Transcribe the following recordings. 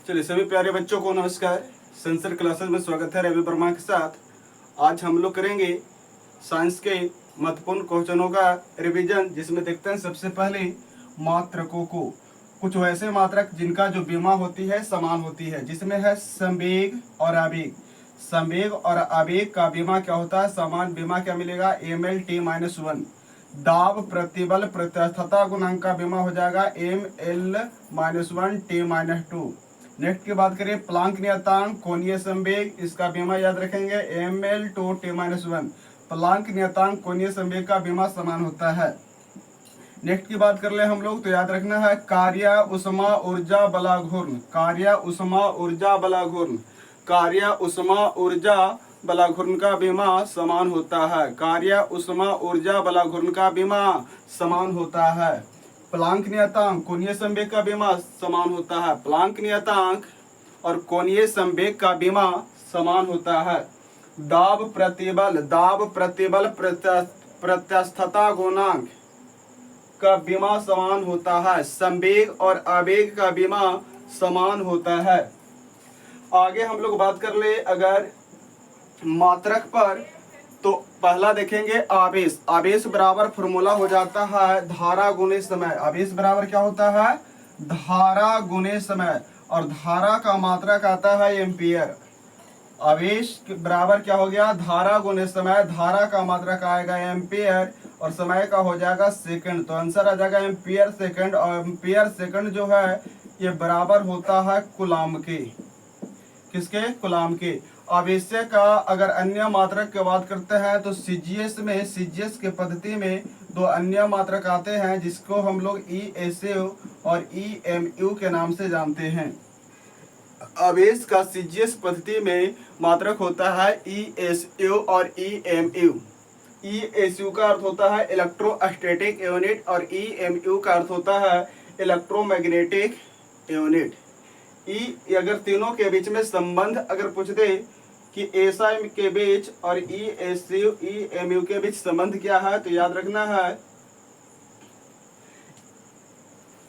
चलिए सभी प्यारे बच्चों को नमस्कार। सेंसर क्लासेस में स्वागत है रवि वर्मा के साथ। आज हम लोग करेंगे साइंस के महत्वपूर्ण क्वेश्चनों का रिवीजन, जिसमें देखते हैं सबसे पहले मात्रकों को। कुछ वैसे मात्रक जिनका जो बीमा होती है समान होती है, जिसमें है संवेग और आवेग। संवेग और आवेग का बीमा क्या होता है? समान बीमा क्या मिलेगा? ml/t-1। दाब प्रतिबल प्रत्यास्थता गुणांक का बीमा हो जाएगा ml-1t-2। नेक्स्ट की बात करें प्लांक नियतांक कोणीय संवेग, इसका बीमा याद रखेंगे ml/2t-1। प्लांक नियतांक कोणीय संवेग का बीमा समान होता है। नेक्स्ट की बात कर ले हम लोग तो याद रखना है कार्य उष्मा ऊर्जा बलाघूर्ण। कार्य उष्मा ऊर्जा बलाघूर्ण, कार्य उष्मा ऊर्जा बलाघूर्ण का बीमा समान होता है। कार्य उष्मा ऊर्जा बलाघूर्ण का बीमा समान होता है। प्लांक नियतांक कोणीय संवेग का बीमा समान होता है। प्लांक नियतांक और कोणीय संवेग का बीमा समान होता है। दाब प्रतिबल प्रत्यास्थता गुणांक का बीमा समान होता है। संवेग और आवेग का बीमा समान होता है। आगे हम लोग बात कर ले अगर मात्रक पर, तो पहला देखेंगे आवेश। आवेश बराबर फॉर्मूला हो जाता है धारा गुणे समय। आवेश बराबर क्या होता है? धारा गुणे समय, और धारा का मात्रक आता है एम्पियर। आवेश बराबर क्या हो गया? धारा गुणे समय। धारा का मात्रक आएगा एम्पियर और समय का हो जाएगा सेकंड। तो आंसर आ जाएगा एम्पियर सेकंड। और एम्पियर सेकंड जो है ये बराबर होता है कूलाम के। किसके? कूलाम के। आवेश्य का अगर अन्य मात्रक की बात करते हैं तो सीजीएस के पद्धति में दो अन्य मात्रक आते हैं, जिसको हम लोग ईएसयू और ईएमयू के नाम से जानते हैं। आवेश का सीजीएस पद्धति में मात्रक होता है ईएसयू और ईएमयू। ईएसयू का अर्थ होता है इलेक्ट्रोस्टैटिक यूनिट और ईएमयू का अर्थ होता है इलेक्ट्रोमैग्नेटिक यूनिट। अगर तीनों के बीच में संबंध अगर पूछ दे कि एसआई के बीच और ईएसयू ईएमयू के बीच संबंध क्या है, तो याद रखना है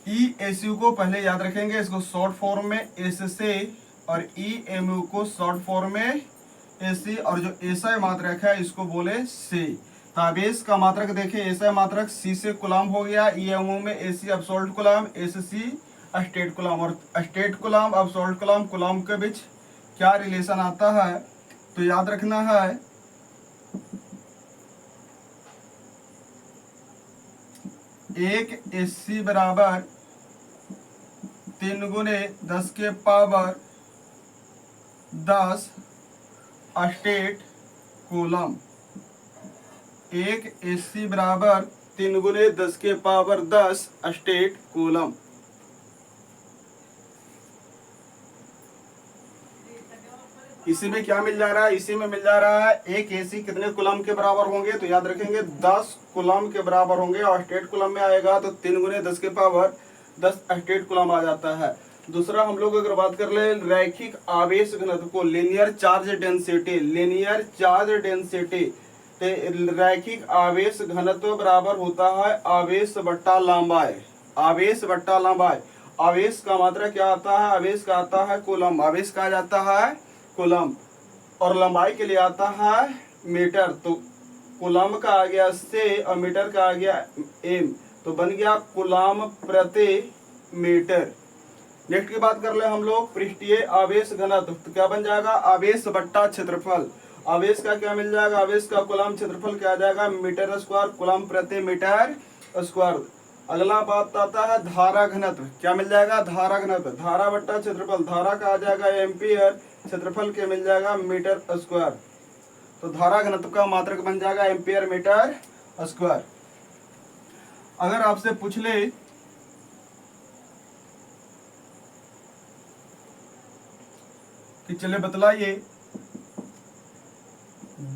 ईएसयू को पहले याद रखेंगे, इसको शॉर्ट फॉर्म में एस से, और ईएमयू को शॉर्ट फॉर्म में एसी, और जो एसआई मात्रक है इसको बोले से। आवेश का मात्रक देखिए, एसआई मात्रक सी से कूलाम हो गया, ईएमयू में एसी अब्सोल्यूट कूलाम, एससी स्टेट कूलाम, और stat coulomb absolute coulomb, coulomb के बीच क्या रिलेशन आता है तो याद रखना है एक एससी बराबर 3 गुने 10 के पावर 10 स्टेट कूलम। एक एससी बराबर 3 गुने 10 के पावर 10 स्टेट कूलम। इसी में क्या मिल जा रहा है? इसी में मिल जा रहा है एक एसी कितने कूलम के बराबर होंगे, तो याद रखेंगे 10 कूलम के बराबर होंगे, और स्टेट कूलम में आएगा तो 3 गुने 10 के पावर 10 स्टेट कूलम आ जाता है। दूसरा हम लोग अगर बात कर ले रैखिक आवेश घनत्व को, linear charge density, linear charge density, रैखिक आवेश घनत्व बराबर होता है आवेश बट्टा लंबाई। आवेश बट्टा लंबाई। आवेश का मात्रा क्या आता है? आवेश का आता है कूलम। आवेश का जाता है कूलम, और लंबाई के लिए आता है मीटर। तो कूलम का आ गया से और मीटर का आ गया एम, तो बन गया कूलम प्रति मीटर। नेक्स्ट की बात कर ले हम लोग पृष्ठीय आवेश घनत्व, तो क्या बन जाएगा? आवेश बट्टा क्षेत्रफल। आवेश का क्या मिल जाएगा? आवेश का कूलम क्षेत्रफल क्या आ जाएगा? मीटर स्क्वायर, कूलम प्रति मीटर स्क्वायर। अगला बात आता है धारा घनत्व। क्या मिल जाएगा? धारा घनत्व। धारा बट्टा क्षेत्रफल, धारा का आ जाएगा एम्पियर, क्षेत्रफल के मिल जाएगा मीटर स्क्वायर। तो धारा घनत्व का मात्रक बन जाएगा एम्पियर मीटर स्क्वायर। अगर आपसे पूछ ले कि चले बतलाइए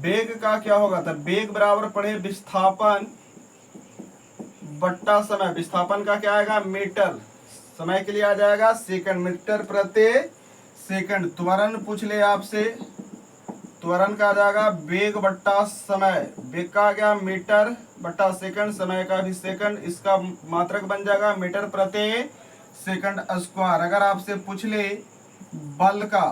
वेग का क्या होगा, तो वेग बराबर पड़े विस्थापन बट्टा समय। विस्थापन का क्या आएगा? मीटर। समय के लिए आ जाएगा सेकंड, मीटर प्रति सेकंड। त्वरण पूछ ले आपसे, त्वरण का आ जाएगा वेग बट्टा समय। वेग का आ गया मीटर बट्टा सेकंड, समय का भी सेकंड, इसका मात्रक बन जाएगा मीटर प्रति सेकंड स्क्वायर। अगर आपसे पूछ ले बल का,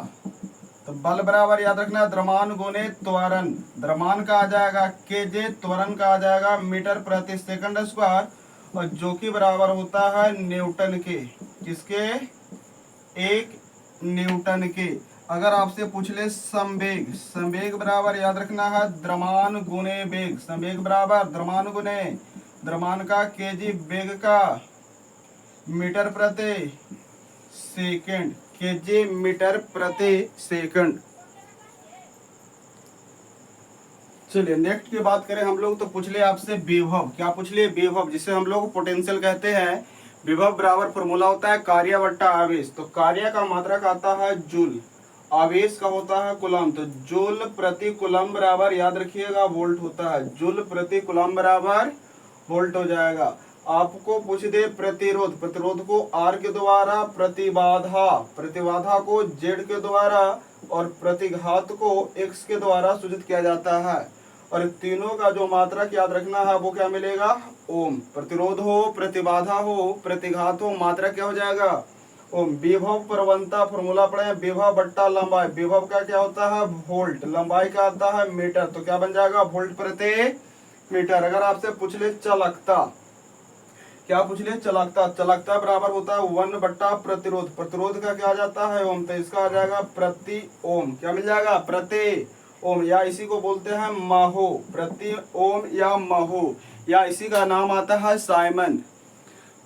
तो बल बराबर याद रखना द्रव्यमान गुने त्वरण। द्रव्यमान का आ जाएगा केजे, त्वरण का आ जाएगा मीटर प्रति सेकंड स्क्वायर, और जो कि बराबर होता है न्यूटन के। किसके? 1 न्यूटन के। अगर आपसे पूछ ले संवेग, संवेग बराबर याद रखना है द्रव्यमान गुने वेग। संवेग बराबर द्रव्यमान गुने द्रव्यमान का केजी, वेग का मीटर प्रति सेकंड, केजी मीटर प्रति सेकंड। चलिए नेक्स्ट की बात करें हम लोग, तो पूछ ले आपसे विभव। क्या पूछ ले? विभव, जिसे हम लोग पोटेंशियल कहते हैं। विभव बराबर फॉर्मूला होता है कार्य बट्टा आवेश। तो कार्य का मात्रक आता है जूल, आवेश का होता है कूलम। तो जूल प्रति कूलम बराबर याद रखिएगा वोल्ट होता है। जूल प्रति कूलम बराबर वोल्ट हो जाएगा। आपको पूछ दे प्रतिरोध, प्रतिरोध को आर के द्वारा, प्रतिबाधा, प्रतिबाधा को जेड के द्वारा, और प्रतिघात को एक्स के द्वारा सूचित किया जाता है। और तीनों का जो मात्रक याद रखना है वो क्या मिलेगा? ओम। प्रतिरोध हो, प्रतिबाधा हो, प्रतिघात हो, मात्रक क्या हो जाएगा? ओम। विभव प्रवणता फॉर्मूला पढ़े, विभव बट्टा लंबाई। विभव का क्या होता है? वोल्ट। लंबाई का आता है मीटर। तो क्या बन जाएगा? वोल्ट प्रति मीटर। अगर आपसे पूछ ले चालकता, क्या पूछ ले? चालकता। चालकता बराबर होता है 1 बट्टा प्रतिरोध। प्रतिरोध का क्या आ जाता है? ओम। तो इसका आ जाएगा प्रति ओम। क्या मिल जाएगा? प्रति ओम, या इसी को बोलते हैं महो। प्रति ओम या महो, या इसी का नाम आता है साइमन।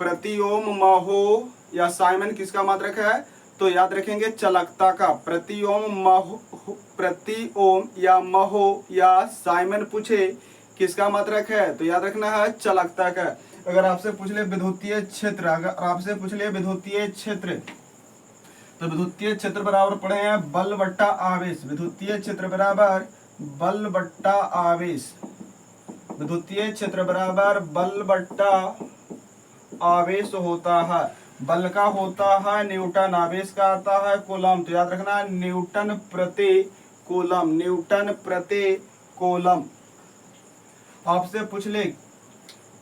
प्रति ओम, महो या साइमन किसका मात्रक है? तो याद रखेंगे चालकता का। प्रति ओम, महो, प्रति ओम या महो या साइमन पूछे किसका मात्रक है? तो याद रखना है चालकता का। अगर आपसे पूछ ले विद्युतीय क्षेत्र, अगर आपसे पूछ ले विद्युतीय क्षेत्र, तो विद्युतीय क्षेत्र बराबर पढ़े हैं बल बट्टा आवेश। विद्युतीय क्षेत्र बराबर बल बट्टा आवेश। विद्युतीय क्षेत्र बराबर बल बट्टा आवेश होता है। बल का होता है न्यूटन, आवेश का आता है कूलम। तो याद रखना न्यूटन प्रति कूलम, न्यूटन प्रति कूलम। आपसे पूछ ले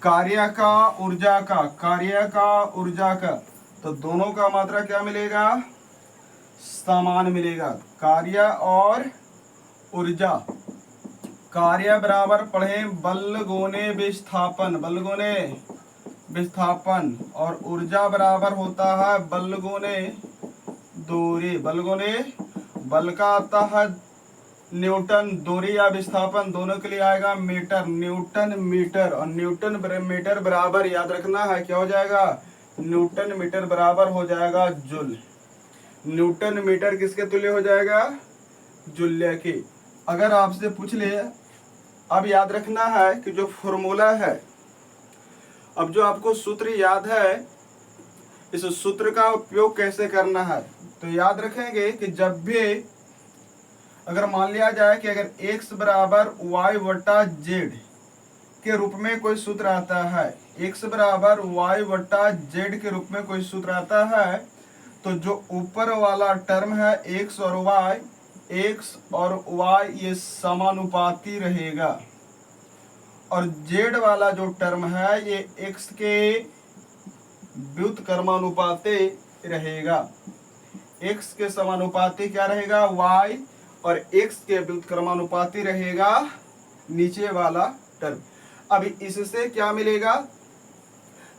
कार्य का ऊर्जा का, कार्य का ऊर्जा का, तो दोनों का मात्रा क्या मिलेगा? समान मिलेगा। कार्य और ऊर्जा, कार्य बराबर पढ़े बल गुने विस्थापन, बल गुने विस्थापन, और ऊर्जा बराबर होता है बल गुने दूरी। बल गुने, बल का आता है न्यूटन, दूरी या विस्थापन दोनों के लिए आएगा मीटर, न्यूटन मीटर। और न्यूटन मीटर बराबर याद रखना है क्या हो जाएगा? न्यूटन मीटर बराबर हो जाएगा जूल। न्यूटन मीटर किसके तुल्य हो जाएगा? जूल्य के। अगर आपसे पूछ ले, अब याद रखना है कि जो फॉर्मूला है, अब जो आपको सूत्र याद है, इस सूत्र का उपयोग कैसे करना है? तो याद रखेंगे कि जब भी अगर मान लिया जाए कि अगर x बराबर y बटा जेड के रूप में कोई सूत्र आता है, x बराबर y बटा जेड के रूप में कोई सूत्र आता है, तो जो ऊपर वाला टर्म है x और y ये समानुपाती रहेगा, और z वाला जो टर्म है ये x के व्युत्क्रमानुपाती रहेगा। x के समानुपाती क्या रहेगा? y, और x के व्युत्क्रमानुपाती रहेगा नीचे वाला टर्म। अब इससे क्या मिलेगा?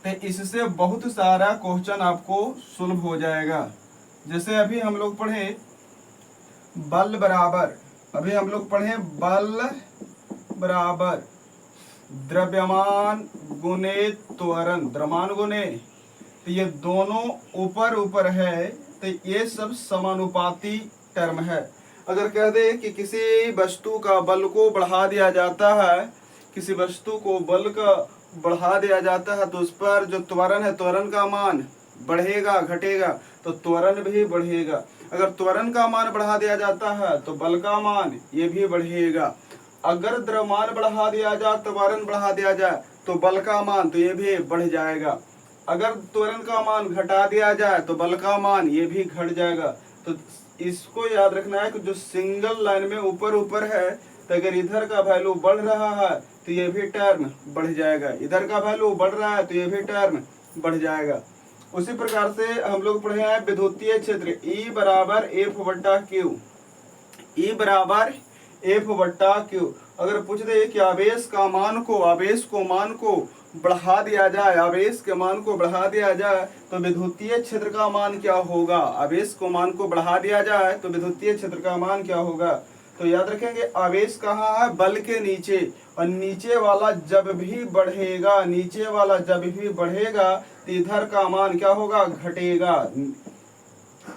तो इससे बहुत सारा क्वेश्चन आपको सुलभ हो जाएगा। जैसे अभी हम लोग पढ़े बल बराबर, अभी हम लोग पढ़े बल बराबर द्रव्यमान गुने त्वरण, द्रव्यमान गुने, तो ये दोनों ऊपर ऊपर है, तो ये सब समानुपाती टर्म है। अगर कह दे कि किसी वस्तु का बल को बढ़ा दिया जाता है, किसी वस्तु को बल का बढ़ा दिया जाता है, तो उस पर जो त्वरण है, त्वरण का मान बढ़ेगा घटेगा? तो त्वरण भी बढ़ेगा। अगर त्वरण का मान बढ़ा दिया जाता है तो बल का मान ये भी बढ़ेगा। अगर द्रव्यमान बढ़ा दिया जाए, त्वरण बढ़ा दिया जाए, तो बल का मान तो ये भी बढ़ जाएगा। अगर त्वरण का मान घटा दिया जाए तो बल का मान ये भी घट जाएगा। तो इसको याद रखना है कि जो सिंगल लाइन में ऊपर ऊपर है, तो अगर इधर का वैल्यू बढ़ रहा है तो ये भी टर्म बढ़ जाएगा, इधर का वैल्यू बढ़ रहा है तो ये भी टर्म बढ़ जाएगा। उसी प्रकार से हम लोग पढ़े हैं विद्युतीय क्षेत्र E बराबर एफ बट्टा क्यू, E बराबर एफ बट्टा क्यू। अगर पूछ दे कि आवेश मान को बढ़ा दिया जाए, आवेश के मान को बढ़ा दिया जाए तो विद्युतीय क्षेत्र का मान क्या होगा, आवेश को मान को बढ़ा दिया जाए तो विद्युतीय क्षेत्र का मान क्या होगा। तो याद रखेंगे आवेश कहाँ है, बल के नीचे, और नीचे वाला जब भी बढ़ेगा, नीचे वाला जब भी बढ़ेगा तो इधर का मान क्या होगा, घटेगा।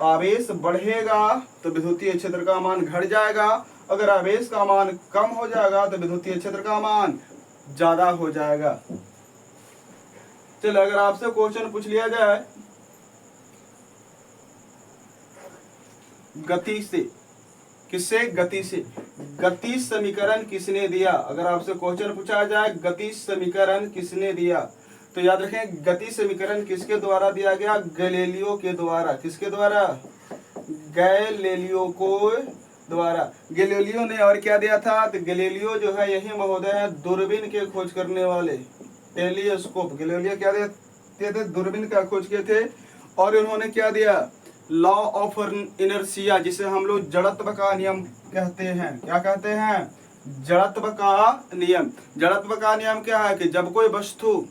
आवेश बढ़ेगा तो विद्युतीय क्षेत्र का मान घट जाएगा, अगर आवेश का मान कम हो जाएगा तो विद्युतीय क्षेत्र का मान ज्यादा हो जाएगा। चलो अगर आपसे क्वेश्चन पूछ लिया जाए गति से, किससे, गति से, गति समीकरण किसने दिया। अगर आपसे क्वेश्चन पूछा जाए गति समीकरण किसने दिया, तो याद रखें गति समीकरण किसके द्वारा दिया गया, गैलीलियो के द्वारा। किसके द्वारा, गैलीलियो को द्वारा। गैलीलियो ने और क्या दिया था, तो गैलीलियो जो है यही महोदय है दूरबीन के खोज करने वाले, टेलीस्कोप। गैलीलियो क्या दिए थे, दूरबीन का खोज किए थे। और इन्होंने क्या दिया, लॉ ऑफ इनर्शिया, जिसे हम लोग जड़त्व का नियम कहते हैं। क्या कहते हैं, जड़त्व का नियम। जड़त्व का नियम क्या है कि जब कोई वस्तु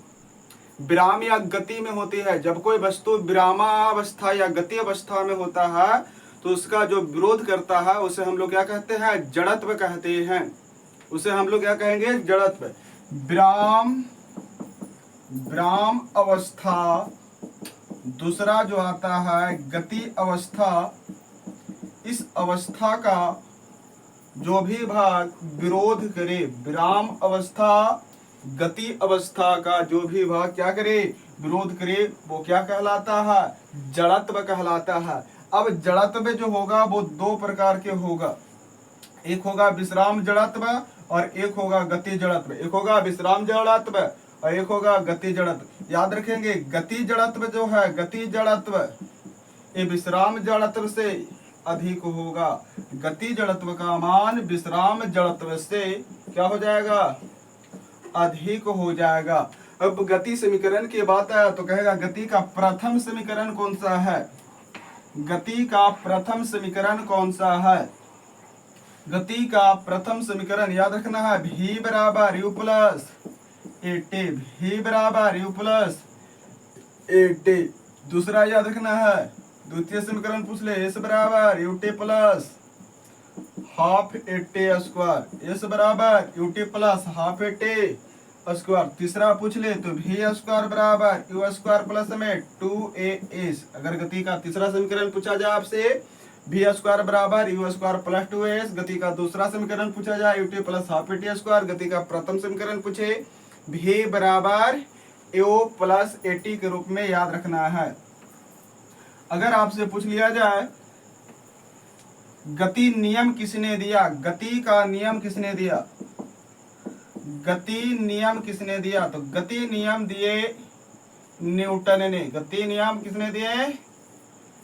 विराम या गति में होती है, जब कोई वस्तु विरामावस्था या गति अवस्था में होता है तो उसका जो विरोध करता है उसे हम लोग क्या कहते हैं, जड़त्व कहते हैं। उसे हम लोग क्या कहेंगे, जड़त्व। विराम अवस्था, दूसरा जो आता है गति अवस्था। इस अवस्था का जो भी भाग विरोध करे, विराम अवस्था गति अवस्था का जो भी भाग क्या करे, विरोध करे, वो क्या कहलाता है, जड़त्व कहलाता है। अब जड़त्व जो होगा वो दो प्रकार के होगा, एक होगा विश्राम जड़त्व और एक होगा गति जड़त्व। एक होगा विश्राम जड़त्व और एक होगा गति जड़त्व। याद रखेंगे गति जड़त्व जो है, गति जड़त्व ये विश्राम जड़त्व से अधिक होगा। गति जड़त्व का मान विश्राम जड़त्व से क्या हो जाएगा, अधिक हो जाएगा। अब गति समीकरण की बात है तो कहेगा गति का प्रथम समीकरण कौन सा है, गति का प्रथम समीकरण कौन सा है। गति का प्रथम समीकरण याद रखना है, v बराबर u plus A T, v बराबर u प्लस ए टी। दूसरा याद रखना है, द्वितीय समीकरण पूछ ले, s बराबर u T plus half A T square, s बराबर u T plus half A T square. तीसरा पूछ ले तो v स्क्वायर बराबर u स्क्वायर प्लस में 2as। अगर गति का तीसरा समीकरण पूछा जाए आपसे, v स्क्वायर बराबर u स्क्वायर प्लस 2as। गति का दूसरा समीकरण पूछा जाए u T plus half A T square. गति का प्रथम समीकरण पूछे v बराबर u प्लस ए टी के रूप में याद रखना है। अगर आपसे पूछ लिया जाए गति नियम किसने दिया, गति का नियम किसने दिया, गति नियम किसने दिया, तो गति नियम दिए न्यूटन ने। गति नियम किसने दिए,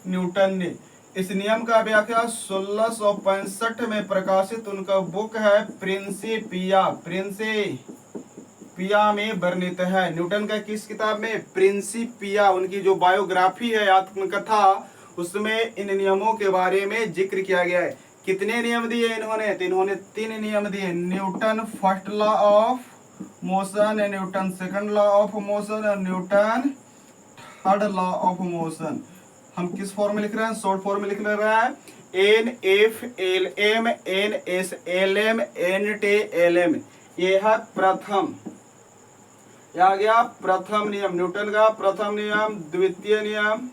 न्यूटन ने। इस नियम का व्याख्या 1665 में प्रकाशित उनका बुक है प्रिंसिपिया, प्रिंसिपिया में वर्णित है। न्यूटन का किस किताब में, प्रिंसिपिया। उनकी जो बायोग्राफी है, आत्मकथा, उसमें इन नियमों के बारे में जिक्र किया गया है। कितने नियम दिए इन्होंने, तो इन्होंने 3 नियम दिए। Newton first law of motion, Newton second law of motion और Newton third law of motion. हम किस फॉर्म में लिख रहे हैं, शॉर्ट फॉर्म में लिख रहे हैं, NFLM NSLM NTLM। ये है प्रथम, यह आ गया प्रथम नियम, न्यूटन का प्रथम नियम। द्वितीय नियम,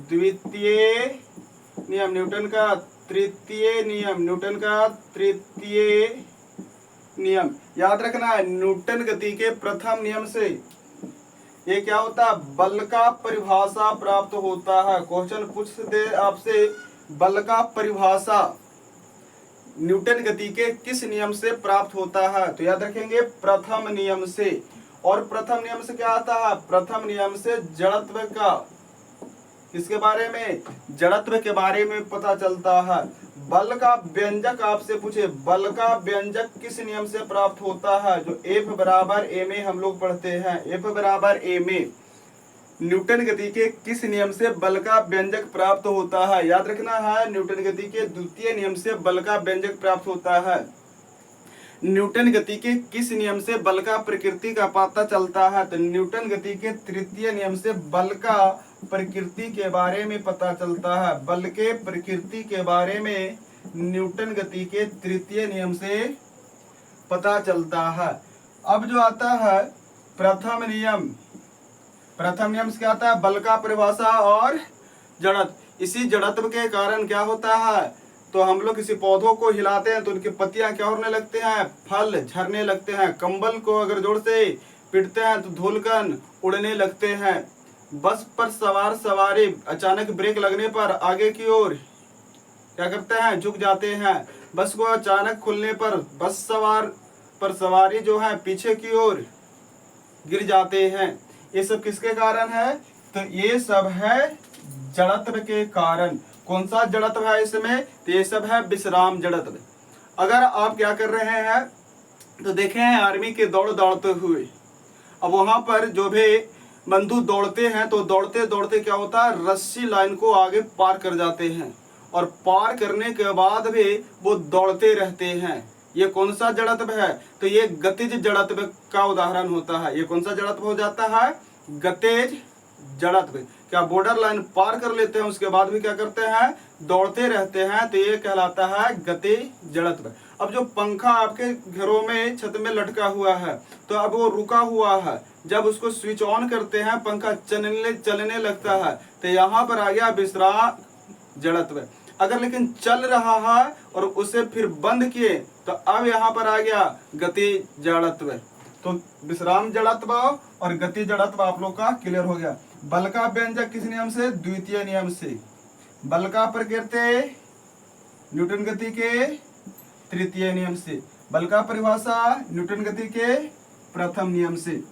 द्वितीय नियम न्यूटन का। तृतीय नियम, न्यूटन का तृतीय नियम। याद रखना है न्यूटन गति के प्रथम नियम से ये क्या होता है, बल का परिभाषा प्राप्त होता है। क्वेश्चन पूछ दे आपसे, बल का परिभाषा न्यूटन गति के किस नियम से प्राप्त होता है, तो याद रखेंगे प्रथम नियम से। और प्रथम नियम से क्या आता है, प्रथम नियम से जड़त्व का, किसके बारे में, जड़त्व के बारे में पता चलता है। बल का व्यंजक आपसे पूछे, बल का व्यंजक किस नियम से प्राप्त होता है, जो F बराबर ma हम लोग पढ़ते हैं, F बराबर ma। न्यूटन गति के किस नियम से बल का व्यंजक प्राप्त होता है? याद रखना है, न्यूटन गति के द्वितीय नियम से बल का व्यंजक प्राप्त होता है। न्यूटन गति के किस नियम से बल का प्रकृति का पता चलता है? तो न्यूटन गति के तृतीय नियम से बल का प्रकृति के बारे में पता चलता है। बल के प्रकृति के बारे में न्यूटन गति के तृतीय नियम से पता चलता है। अब जो आता है प्रथम नियम, प्रथम नियम से क्या आता है? बल का परिभाषा और जड़त्व। इसी जड़त्व के कारण क्या होता है? तो हम लोग किसी पौधों को हिलाते हैं तो उनकी पत्तियां क्या होने लगते हैं? फल झरने लगते हैं। कंबल को अगर जोर से पीटते हैं तो धूलकण उड़ने लगते हैं। बस पर सवार सवारी अचानक ब्रेक लगने पर आगे की ओर क्या करते हैं? झुक जाते हैं। बस को अचानक खुलने पर बस सवार पर सवारी जो है पीछे की ओर गिर जाते हैं। ये सब किसके कारण है? तो ये सब है जड़त्व के कारण। कौन सा जड़त्व है इसमें? तो ये सब है विश्राम जड़त्व। अगर आप क्या कर रहे हैं तो देखे हैं आर्मी के दौड़ते हुए, अब वहां पर जो भी बंधु दौड़ते हैं तो दौड़ते दौड़ते क्या होता है? रस्सी लाइन को आगे पार कर जाते हैं और पार करने के बाद भी वो दौड़ते रहते हैं। ये कौन सा जड़त्व है? तो ये गतिज जड़त्व का उदाहरण होता है। ये कौन सा जड़त्व हो जाता है? गतिज जड़त्व। क्या बॉर्डर लाइन पार कर लेते हैं उसके बाद भी क्या करते हैं? दौड़ते रहते हैं, तो ये कहलाता है गतिज जड़त्व। अब जो पंखा आपके घरों में छत में लटका हुआ है तो अब वो रुका हुआ है, जब उसको स्विच ऑन करते हैं पंखा चलने लगता है, तो यहाँ पर आ गया विश्राम जड़त्व। अगर लेकिन चल रहा है और उसे फिर बंद किए तो अब यहाँ पर आ गया गति जड़त्व। तो विश्राम जड़त्व और गति जड़त्व आप लोग का क्लियर हो गया। बल का व्यंजक किस नियम से? द्वितीय नियम से। बल का प्रकृति न्यूटन गति के तृतीय नियम से। बल का परिभाषा न्यूटन गति के प्रथम नियम से।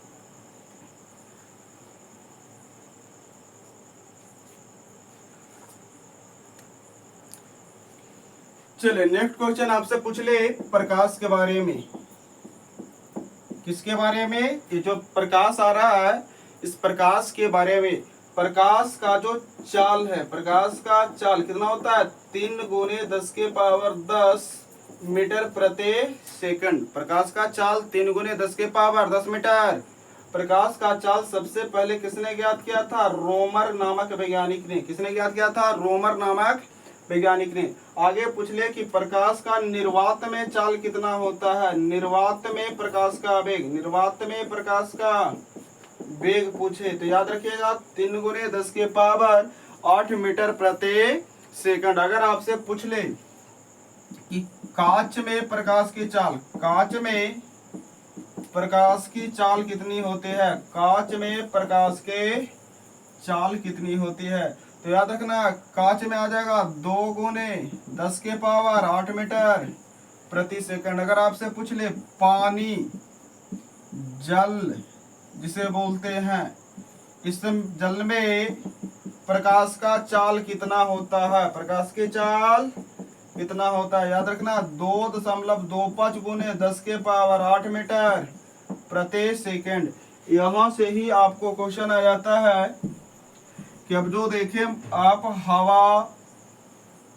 चलिए नेक्स्ट क्वेश्चन आपसे पूछ ले प्रकाश के बारे में। किसके बारे में? ये जो प्रकाश आ रहा है इस प्रकाश के बारे में। प्रकाश का जो चाल है, प्रकाश का चाल कितना होता है? 3 × 10⁻10 मीटर प्रति सेकंड। प्रकाश का चाल 3 × 10⁻10 मीटर। प्रकाश का चाल सबसे पहले किसने ज्ञात किया था? रोमर नामक वैज्ञानिक ने। किसने ज्ञात किया था? रोमर नामक वैज्ञानिक ने। आगे पूछ ले कि प्रकाश का निर्वात में चाल कितना होता है? निर्वात में प्रकाश का वेग, निर्वात में प्रकाश का वेग पूछे तो याद रखिएगा 3 × 10⁸ मीटर प्रति सेकंड। अगर आपसे पूछ ले कि कांच में प्रकाश की चाल, कांच में प्रकाश की चाल कितनी होती है? कांच में प्रकाश के चाल कितनी होती है? तो याद रखना कांच में आ जाएगा 2 × 10⁸ मीटर प्रति सेकंड। अगर आपसे पूछ ले पानी, जल जिसे बोलते हैं, इस जल में प्रकाश का चाल कितना होता है? प्रकाश की चाल कितना होता है? याद रखना 2.25 × 10⁸ मीटर प्रति सेकंड। यहाँ से ही आपको क्वेश्चन आ जाता है कि अब जो देखें आप हवा,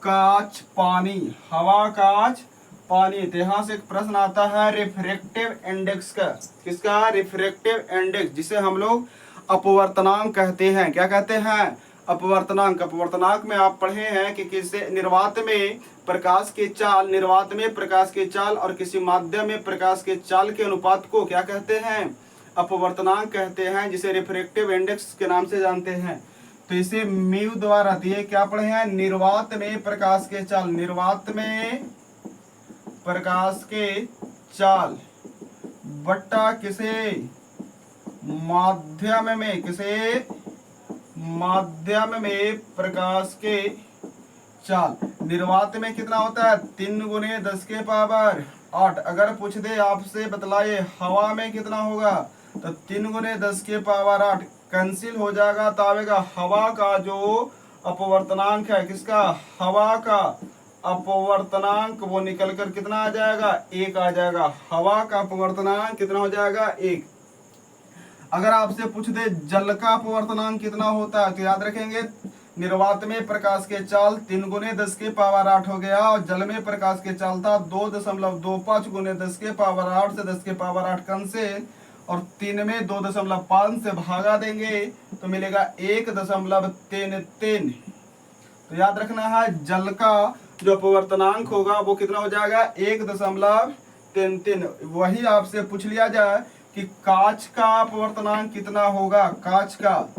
कांच, पानी, हवा, कांच, पानी, तो यहाँ से एक प्रश्न आता है रिफ्रैक्टिव इंडेक्स का। किसका? रिफ्रैक्टिव इंडेक्स, जिसे हम लोग अपवर्तनांक कहते हैं। क्या कहते हैं? अपवर्तनांक। अपवर्तनांक में आप पढ़े हैं कि किसी निर्वात में प्रकाश की चाल, निर्वात में प्रकाश की चाल और किसी माध्यम में प्रकाश के चाल के अनुपात को क्या कहते हैं? अपवर्तनांक कहते हैं, जिसे रिफ्रैक्टिव इंडेक्स के नाम से जानते हैं। तो इसे म्यू द्वारा दिए क्या पढ़े हैं? निर्वात में प्रकाश के चाल, निर्वात में प्रकाश के चाल बट्टा किसे माध्यम में, किसे माध्यम में प्रकाश के चाल। निर्वात में कितना होता है? 3 × 10⁸। अगर पूछ दे आपसे बतलाइए हवा में कितना होगा? तो 3 × 10⁸ कैंसिल हो जाएगा, तो आएगा हवा का जो अपवर्तनांक है, किसका? हवा का अपवर्तनांक, वो निकल कर कितना आ जाएगा? 1 आ जाएगा। हवा का अपवर्तनांक कितना हो जाएगा? 1। अगर आपसे पूछ दे जल का अपवर्तनांक कितना होता है, तो याद रखेंगे निर्वात में प्रकाश के चाल 3 गुने 10 के पावर 8 हो गया, और जल में प्रकाश के चाल था 2.25 गुने 10 के पावर 8 से 10 के पावर 8 कन से, और 3 में 2.5 से भागा देंगे तो मिलेगा 1.33। तो याद रखना है जल का जो अपवर्तनांक होगा वो कितना हो जाएगा 1.33। वही आपसे पूछ लिया जाए कि कांच का अपवर्तनांक कितना होगा, कांच का,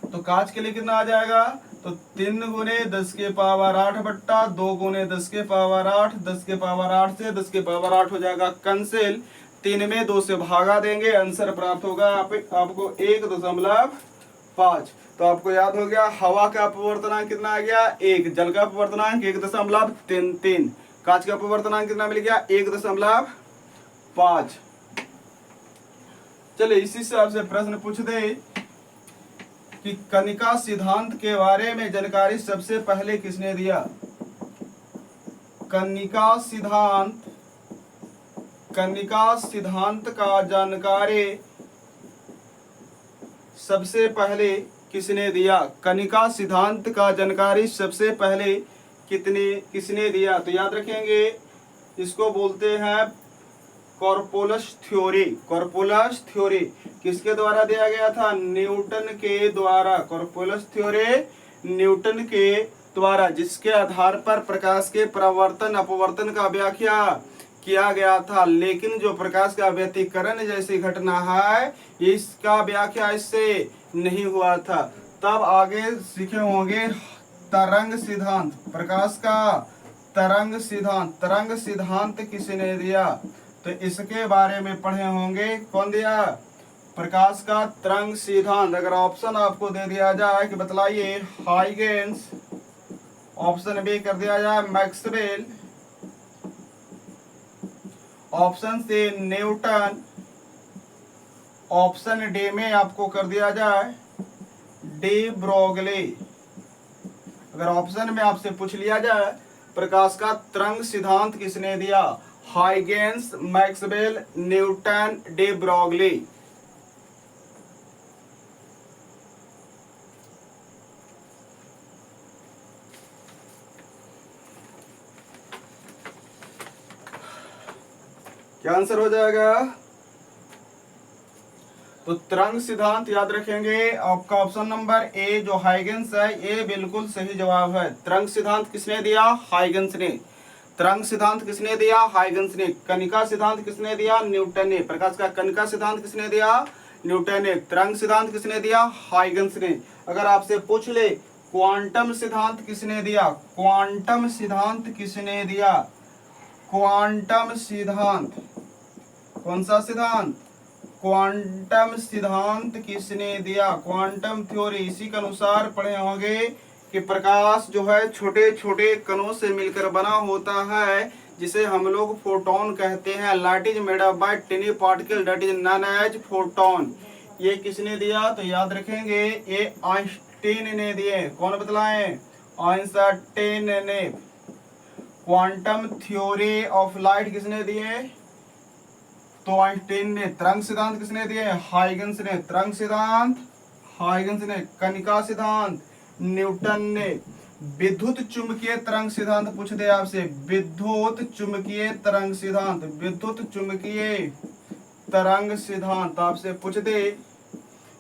तो कांच के लिए कितना आ जाएगा, तो 3 गुने 10 के पावर 8 बट्टा 2 गुने 10 के पावर 8, 10 के पावर 8 से 10 के पावर 8 हो जाएगा कैंसिल, 3 में 2 से भागा देंगे, आंसर प्राप्त होगा आपको 1.5। तो आपको याद हो गया हवा का अपवर्तनांक कितना आ गया 1, जल का अपवर्तनांक 1.33, कांच का अपवर्तनांक कितना मिल गया 1.5। चलिए इसी से आपसे प्रश्न पूछ दे कि कनिका सिद्धांत के बारे में जानकारी सबसे पहले किसने दिया। कनिका सिद्धांत का जानकारी सबसे पहले किसने दिया, कनिका सिद्धांत का जानकारी सबसे पहले किसने दिया, तो याद रखेंगे इसको बोलते हैं कॉर्पोलस थ्योरी। कॉर्पोलस थ्योरी किसके द्वारा दिया गया था, न्यूटन के द्वारा। कॉर्पोलस थ्योरी न्यूटन के द्वारा, जिसके आधार पर प्रकाश के परावर्तन अपवर्तन का व्याख्या किया गया था, लेकिन जो प्रकाश का व्यतिकरण जैसी घटना है इसका व्याख्या इससे नहीं हुआ था। तब आगे सीखे होंगे तरंग सिद्धांत, प्रकाश का तरंग सिद्धांत किसने दिया, तो इसके बारे में पढ़े होंगे। कौन दिया, प्रकाश का तरंग सिद्धांत। अगर ऑप्शन आपको दे दिया जाए कि बतलाइए हाइगेंस, ऑप्शन बी कर दिया जाए Maxwell, option C Newton, option D में आपको कर दिया जाए डी ब्रोगली। अगर ऑप्शन में आपसे पूछ लिया जाए प्रकाश का तरंग सिद्धांत किसने दिया, Huygens, Maxwell, Newton, de Broglie. क्या आंसर हो जाएगा, तो तरंग सिद्धांत याद रखेंगे आपका ऑप्शन नंबर ए जो हाइगेंस है ये बिल्कुल सही जवाब है। तरंग सिद्धांत किसने दिया, हाइगेंस ने। तरंग सिद्धांत किसने दिया, हाइगेंस ने। कनिका सिद्धांत किसने दिया, न्यूटन ने। प्रकाश का कनिका सिद्धांत किसने दिया, न्यूटन ने। तरंग सिद्धांत किसने दिया, हाइगेंस ने। अगर आपसे पूछ ले क्वांटम सिद्धांत किसने दिया, क्वांटम सिद्धांत किसने दिया, क्वांटम सिद्धांत, कौन सा सिद्धांत, क्वांटम सिद्धांत किसने दिया, क्वांटम थ्योरी। इसी के अनुसार पढ़े होंगे कि प्रकाश जो है छोटे छोटे कणों से मिलकर बना होता है, जिसे हम लोग फोटोन कहते हैं। Light is made up by tiny particle that is known as photon. ये किसने दिया, तो याद रखेंगे ये आइंस्टीन ने दिए। कौन बतलाए, आइंस्टीन ने। क्वांटम थ्योरी ऑफ लाइट किसने दिए, तो आइंस्टीन ने। तरंग सिद्धांत किसने दिए, हाइगेंस ने। तरंग सिद्धांत हाइगेंस ने। कनिका सिद्धांत न्यूटन ने। विद्युत चुंबकीय तरंग सिद्धांत पूछ दे आपसे, विद्युत चुंबकीय तरंग सिद्धांत, विद्युत चुंबकीय तरंग सिद्धांत आपसे पूछ दे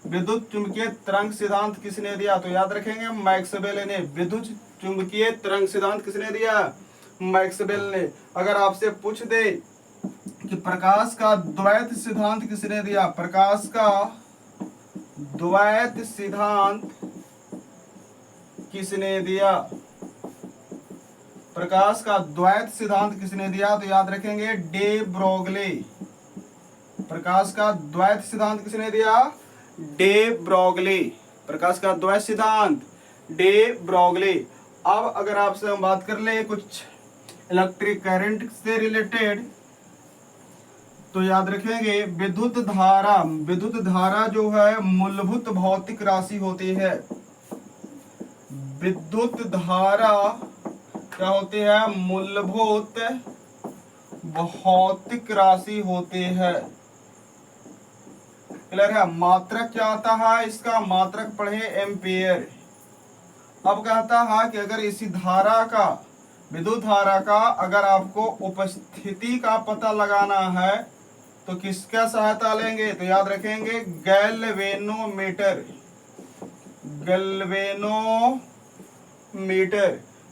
विद्युत चुंबकीय तरंग सिद्धांत किसने दिया, तो याद रखेंगे मैक्सवेल ने। विद्युत चुंबकीय तरंग सिद्धांत किसने दिया, मैक्सवेल ने। अगर आपसे पूछ दे कि प्रकाश का द्वैत सिद्धांत किसने दिया, प्रकाश का द्वैत सिद्धांत किसने दिया, प्रकाश का द्वैत सिद्धांत किसने दिया, तो याद रखेंगे डे ब्रोगली। प्रकाश का द्वैत सिद्धांत किसने दिया, डे ब्रोगली। प्रकाश का द्वैत सिद्धांत डे ब्रोगली। अब अगर आपसे हम बात कर ले कुछ इलेक्ट्रिक करंट से रिलेटेड, तो याद रखेंगे विद्युत धारा जो है मूलभूत भौतिक राशि होती है। विद्युत धारा क्या होती है, मूलभूत भौतिक राशि होती है। क्लियर है। मात्रक क्या आता है इसका, मात्रक पढ़े एम्पियर। अब कहता है कि अगर इसी धारा का, विद्युत धारा का अगर आपको उपस्थिति का पता लगाना है तो किसका सहायता लेंगे, तो याद रखेंगे गैल्वेनोमीटर। गैल्वेनोमीटर,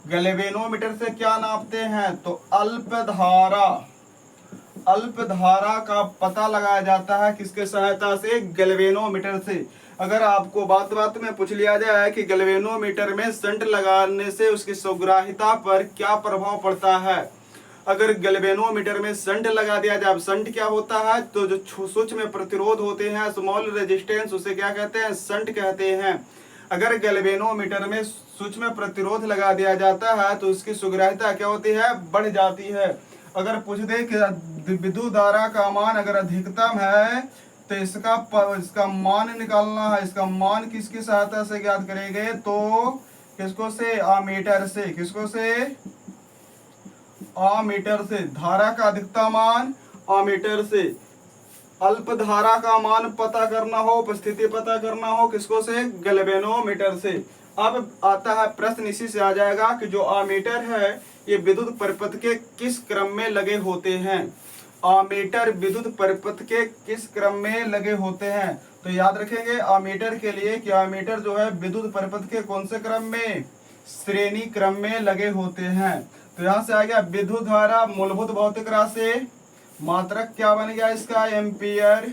गैल्वेनोमीटर से क्या नापते हैं, तो अल्पधारा, अल्पधारा का पता लगाया जाता है किसके सहायता से, गैल्वेनोमीटर से। अगर आपको बात बात में पूछ लिया जाए कि गैल्वेनोमीटर में शंट लगाने से उसकी सुग्राह्यता पर क्या प्रभाव पड़ता है, अगर गैल्वेनोमीटर में शंट लगा दिया जाए, शंट क्या होता है, तो जो सूक्ष्म प्रतिरोध होते हैं, स्मॉल रेजिस्टेंस, उसे क्या कहते हैं, शंट कहते हैं। अगर गैल्वेनोमीटर में सूक्ष्म प्रतिरोध लगा दिया जाता है तो उसकी सुग्राह्यता क्या होती है, बढ़ जाती है। अगर पूछ दे कि विद्युत धारा का मान अगर अधिकतम है तो इसका मान निकालना है, इसका मान किसकी सहायता से ज्ञात करेंगे, तो किसको से, आमीटर से। किसको से, आमीटर से। धारा का अधिकतम मान आमीटर से। अल्प धारा का मान पता करना हो, उपस्थिति पता करना हो, किसको से, गैल्वेनोमीटर से। अब आता है प्रश्न, इसी से आ जाएगा कि जो आमीटर है ये विद्युत परिपथ के किस क्रम में लगे होते हैं। आमीटर विद्युत परिपथ के किस क्रम में लगे होते हैं, तो याद रखेंगे आमीटर के लिए कि आमीटर जो है विद्युत परिपथ के कौन से क्रम में, श्रेणी क्रम में लगे होते हैं। तो यहाँ से आ गया विद्युत धारा मूलभूत भौतिक राशि, मात्रक क्या बन गया इसका, एम्पियर।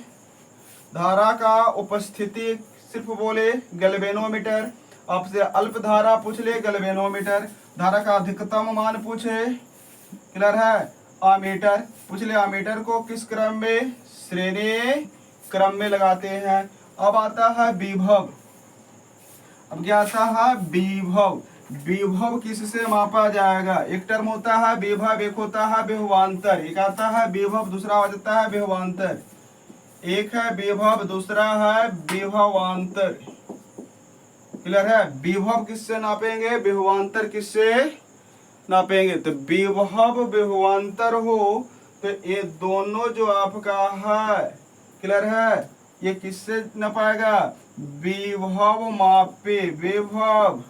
धारा का उपस्थिति सिर्फ बोले गैल्वेनोमीटर, आपसे अल्प धारा पूछ ले गैल्वेनोमीटर, धारा का अधिकतम मान पूछे, क्लियर है, आमीटर पूछ ले, आमीटर को किस क्रम में, श्रेणी क्रम में लगाते हैं। अब आता है विभव। अब क्या आता है, विभव। विभव किससे मापा जाएगा, एक टर्म होता है विभव, एक होता है विभवांतर। एक आता है विभव, दूसरा आ जाता है विभवांतर। एक है विभव, दूसरा है विभवांतर, क्लियर है। विभव किससे नापेंगे, विभवांतर किससे नापेंगे, तो विभव विभवांतर हो तो ये दोनों जो आपका है, क्लियर है, ये किससे नापाएगा, विभव मापे, विभव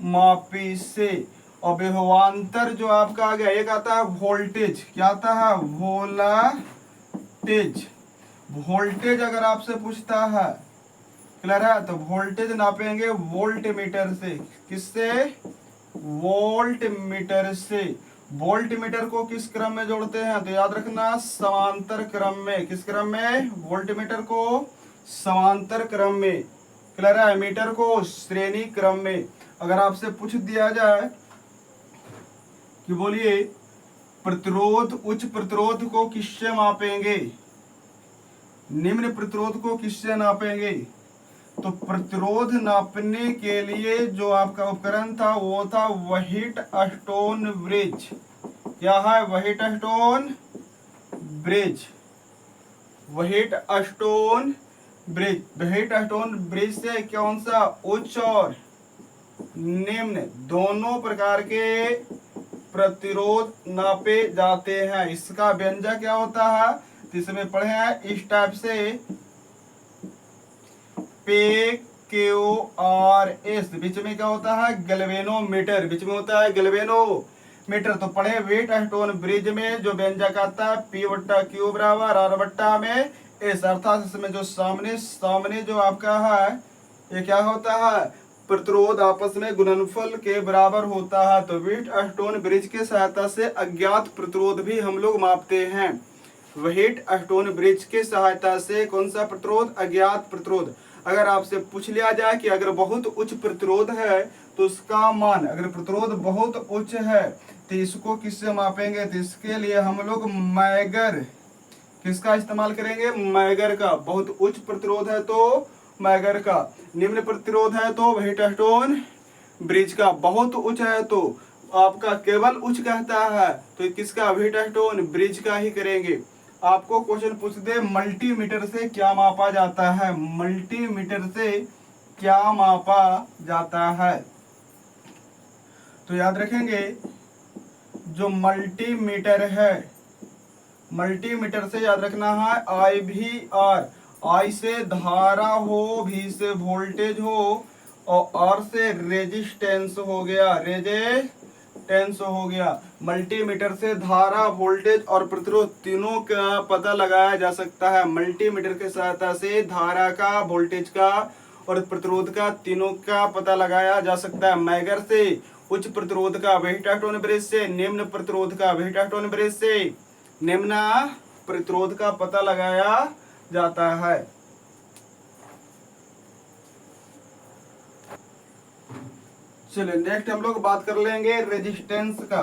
मापी से। और विभवांतर जो आपका आ गया, एक आता है वोल्टेज, क्या आता है, वोल्टेज। वोल्टेज अगर आपसे पूछता है, क्लियर है, तो वोल्टेज नापेंगे वोल्ट मीटर से। किससे, वोल्ट मीटर से। वोल्ट मीटर को किस क्रम में जोड़ते हैं, तो याद रखना समांतर क्रम में। किस क्रम में, वोल्ट मीटर को समांतर क्रम में, क्लियर है, मीटर को श्रेणी क्रम में। अगर आपसे पूछ दिया जाए कि बोलिए प्रतिरोध, उच्च प्रतिरोध को किससे मापेंगे, निम्न प्रतिरोध को किससे नापेंगे, तो प्रतिरोध नापने के लिए जो आपका उपकरण था वो था व्हीटस्टोन ब्रिज। क्या है, Wheatstone bridge. Wheatstone bridge, Wheatstone bridge से कौन सा, उच्च और निम्न दोनों प्रकार के प्रतिरोध नापे जाते हैं। इसका व्यंजक क्या होता है, तो इसमें पढ़े हैं इस टाइप से, पे क्यू आर एस, बीच में क्या होता है, गैल्वेनोमीटर, बीच में होता है गैल्वेनोमीटर। तो पढ़े व्हीटस्टोन ब्रिज में जो व्यंजक आता है P बट्टा Q बराबर R बट्टा में एस, अर्थात इसमें जो सामने जो आपका है ये क्या होता है, प्रतिरोध आपस में गुणनफल के बराबर होता है। तो व्हीटस्टोन ब्रिज के सहायता से अज्ञात प्रतिरोध भी हम लोग मापते हैं। व्हीटस्टोन ब्रिज के सहायता से कौन सा प्रतिरोध, अज्ञात प्रतिरोध। अगर आपसे पूछ लिया जाए कि अगर बहुत उच्च प्रतिरोध है तो उसका मान, अगर प्रतिरोध बहुत उच्च है तो इसको किससे मापेंगे, तो इसके लिए हम लोग मैगर, किसका इस्तेमाल करेंगे, मैगर का। बहुत उच्च प्रतिरोध है तो मैगर का, निम्न प्रतिरोध है तो व्हीटस्टोन ब्रिज का, बहुत उच्च है तो आपका केवल उच्च कहता है तो किसका, व्हीटस्टोन ब्रिज का ही करेंगे। आपको क्वेश्चन पूछ दे मल्टीमीटर से क्या मापा जाता है, मल्टीमीटर से क्या मापा जाता है, तो याद रखेंगे जो मल्टीमीटर है, मल्टीमीटर से याद रखना है IVR। I से धारा हो, V से वोल्टेज हो और R से रेजिस्टेंस हो गया, रेजिस्टेंस हो गया। मल्टीमीटर से धारा, वोल्टेज और प्रतिरोध तीनों का पता लगाया जा सकता है। मल्टीमीटर की सहायता से धारा का, वोल्टेज का और प्रतिरोध का, तीनों का पता लगाया जा सकता है। मैगर से उच्च प्रतिरोध का, वेहिटाटोन ब्रिज से निम्न प्रतिरोध का, वेहिटाटोन ब्रिज से निम्न प्रतिरोध का पता लगाया जाता है। चलिए नेक्स्ट हम लोग बात कर लेंगे रेजिस्टेंस का।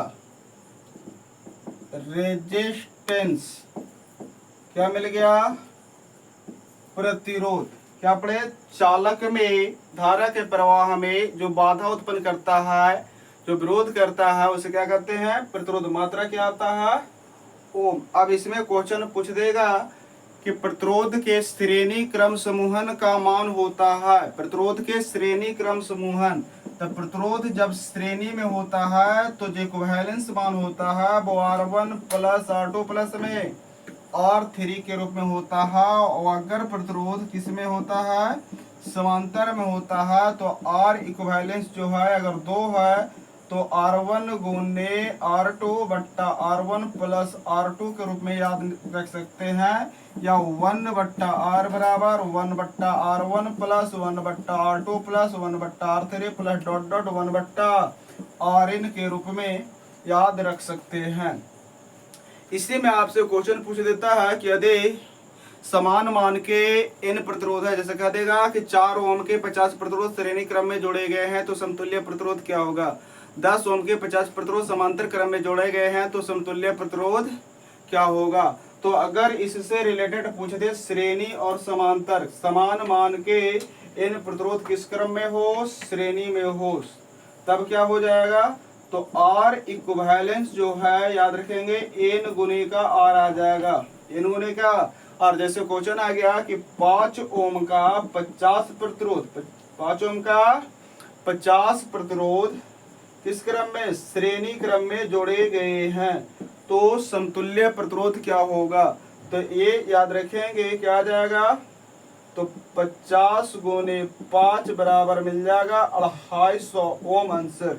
रेजिस्टेंस क्या मिल गया? प्रतिरोध। क्या पढ़े? चालक में धारा के प्रवाह में जो बाधा उत्पन्न करता है, जो विरोध करता है, उसे क्या कहते हैं? प्रतिरोध। मात्रा क्या आता है? ओम। अब इसमें क्वेश्चन पूछ देगा कि प्रतिरोध के श्रेणी क्रम समूहन का मान होता है। प्रतिरोध के श्रेणी क्रम समूहन, तो प्रतिरोध जब श्रेणी में होता है तो जो इक्विवेलेंस मान होता है वो R1 प्लस R2 प्लस में R3 के रूप में होता है। और अगर प्रतिरोध किस में होता है? समांतर में होता है, तो R इक्विवेलेंस जो है अगर 2 है तो R1 गुने R2 बट्टा R1 प्लस R2 के रूप में याद रख सकते हैं, या 1 बट्टा R बराबर 1 बट्टा R1 प्लस 1 बट्टा R2 प्लस 1 बट्टा R3 प्लस डॉट डॉट 1 बट्टा Rn के रूप में याद रख सकते हैं। इसी में आपसे क्वेश्चन पूछ देता है कि यदि समान मान के n प्रतिरोध है, जैसे कह देगा कि 4 ओम के 50 प्रतिरोध श्रेणी क्रम में जोड़े गए हैं तो समतुल्य प्रतिरोध क्या होगा? 10 ओम के 50 प्रतिरोध समांतर क्रम में जोड़े गए हैं तो समतुल्य प्रतिरोध क्या होगा? तो अगर इससे रिलेटेड पूछ दे श्रेणी और समांतर, समान मान के n प्रतिरोध किस क्रम में हो? श्रेणी में हो, तब क्या हो जाएगा? तो R इक्विवेलेंस जो है याद रखेंगे n गुने का R आ जाएगा, n गुने का। और जैसे क्वेश्चन आ गया कि 5 ओम का 50 प्रतिरोध, 5 ओम का 50 प्रतिरोध किस क्रम में? श्रेणी क्रम में जोड़े गए हैं तो समतुल्य प्रतिरोध क्या होगा? तो ये याद रखेंगे क्या आ जाएगा? तो 50 गुने 5 बराबर मिल जाएगा 250 ओम आंसर।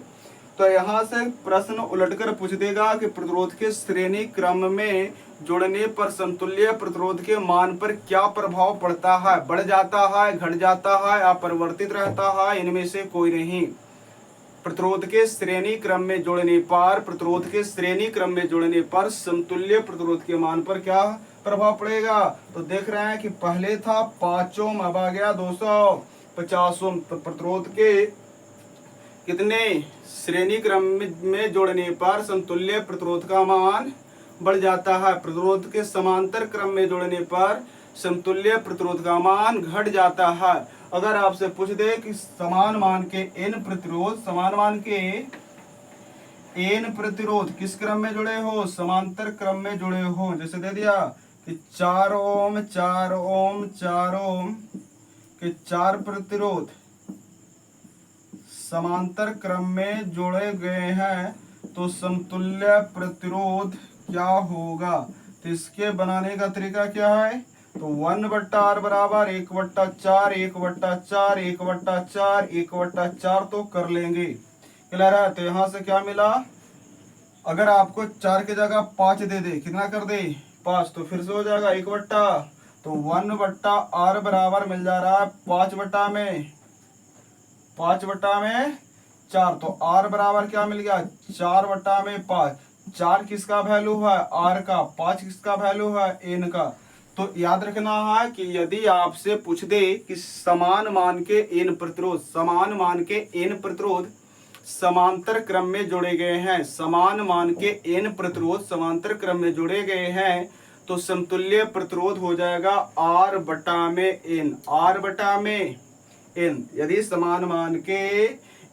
तो यहाँ से प्रश्न उलटकर पूछ देगा कि प्रतिरोध के श्रेणी क्रम में जोड़ने पर समतुल्य प्रतिरोध के मान पर क्या प्रभाव पड़ता है? बढ़ जाता है, घट जाता है, अपरिवर्तित रहता है, इनमें से कोई नहीं। प्रतिरोध के श्रेणी क्रम में जोड़ने पर, प्रतिरोध के श्रेणी क्रम में जोड़ने पर समतुल्य प्रतिरोध के मान पर क्या प्रभाव पड़ेगा? तो देख रहे हैं कि पहले था 5 ओम, अब आ गया 250 ओम। तो प्रतिरोध के कितने श्रेणी क्रम में जोड़ने पर समतुल्य प्रतिरोध का मान बढ़ जाता है। प्रतिरोध के समांतर क्रम में जोड़ने पर समतुल्य प्रतिरोध का मान घट जाता है। अगर आपसे पूछ दे कि समान मान के n प्रतिरोध, समान मान के n प्रतिरोध किस क्रम में जुड़े हो? समांतर क्रम में जुड़े हो। जैसे दे दिया कि 4 ओम 4 ओम 4 ओम के 4 प्रतिरोध समांतर क्रम में जोड़े गए हैं तो समतुल्य प्रतिरोध क्या होगा? तो इसके बनाने का तरीका क्या है? तो 1 बट्टा R बराबर 1 बट्टा 4 1 बट्टा 4 1 बट्टा 4 1 बट्टा 4 तो कर लेंगे। क्लियर है? तो यहाँ से क्या मिला? अगर आपको 4 की जगह 5 दे दे, कितना कर दे? 5, तो फिर से हो जाएगा 1 बट्टा, तो 1 बट्टा R बराबर मिल जा रहा है 5 बट्टा में 4, तो R बराबर क्या मिल गया? 4 बट्टा में 5। 4 किसका वैल्यू है? R का। 5 किसका वैल्यू है? N का। तो याद रखना है कि यदि आपसे पूछ दे कि समान मान के n प्रतिरोध, समान मान के n प्रतिरोध समांतर क्रम में जोड़े गए हैं, समान मान के n प्रतिरोध समांतर क्रम में जोड़े गए हैं तो समतुल्य प्रतिरोध हो जाएगा R बटा में n, R बटा में n। यदि समान मान के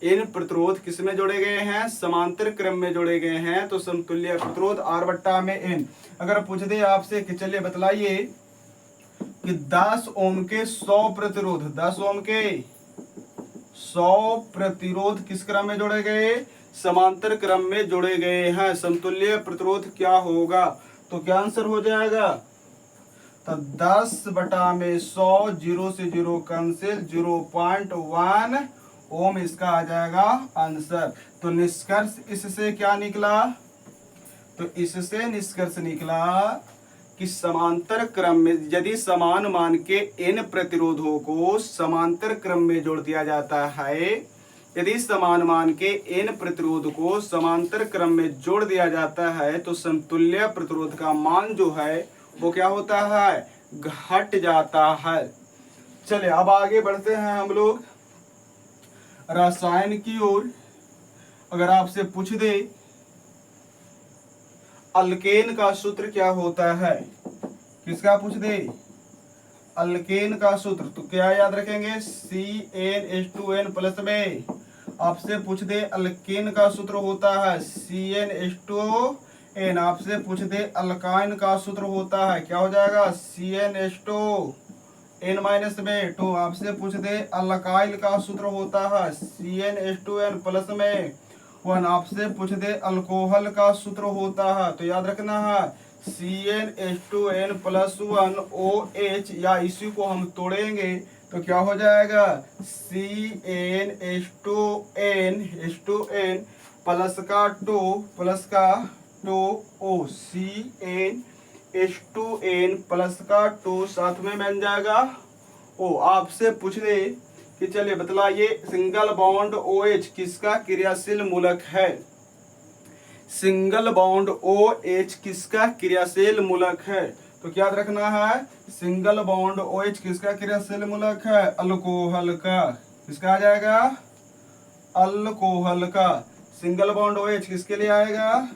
n प्रतिरोध किस में जोड़े गए हैं? समांतर क्रम में जोड़े गए हैं तो समतुल्य प्रतिरोध R बट्टा में n। अगर पूछ दे आपसे कि चलिए बतलाइए कि 10 ओम के 100 प्रतिरोध, 10 ओम के 100 प्रतिरोध किस क्रम में जोड़े गए? समांतर क्रम में जोड़े गए हैं, समतुल्य प्रतिरोध क्या होगा? तो क्या आंसर हो जाएगा? तो 10/100, 0 से 0 कैंसिल, 0.1 ओम इसका आ जाएगा आंसर। तो निष्कर्ष इससे क्या निकला? तो इससे निष्कर्ष निकला कि समांतर क्रम में यदि समान मान के n प्रतिरोधों को समांतर क्रम में जोड़ दिया जाता है, यदि समान मान के n प्रतिरोध को समांतर क्रम में जोड़ दिया जाता है तो समतुल्य प्रतिरोध का मान जो है वो क्या होता है? घट जाता है। चलिए अब आगे बढ़ते हैं हम लोग रसायन की ओर। अगर आपसे पूछ दे अल्केन का सूत्र क्या होता है, किसका पूछ दे? अल्केन का सूत्र, तो क्या याद रखेंगे? CnH2n प्लस में। आपसे पूछ दे अल्केन का सूत्र होता है CnH2n। आपसे पूछ दे अल्काइन का सूत्र होता है, क्या हो जाएगा? CnH2n-2। आपसे पूछ दे अल्काइल का सूत्र होता है CnH2n प्लस में 1। आपसे पूछ दे अल्कोहल का सूत्र होता है, तो याद रखना है CnH2n प्लस 1 OH, या इसी को हम तोड़ेंगे तो क्या हो जाएगा? CnH2n प्लस का 2 O, CnH2n प्लस का 2 साथ में बन जाएगा O। आपसे पूछ दे कि चलिए बतलाइए सिंगल बॉन्ड OH किसका क्रियाशील मूलक है? सिंगल बॉन्ड OH किसका क्रियाशील मूलक है? तो क्या याद रखना है? सिंगल बॉन्ड OH किसका क्रियाशील मूलक है? अल्कोहल का। किसका आ जाएगा? अल्कोहल का। सिंगल बॉन्ड OH किसके लिए आएगा?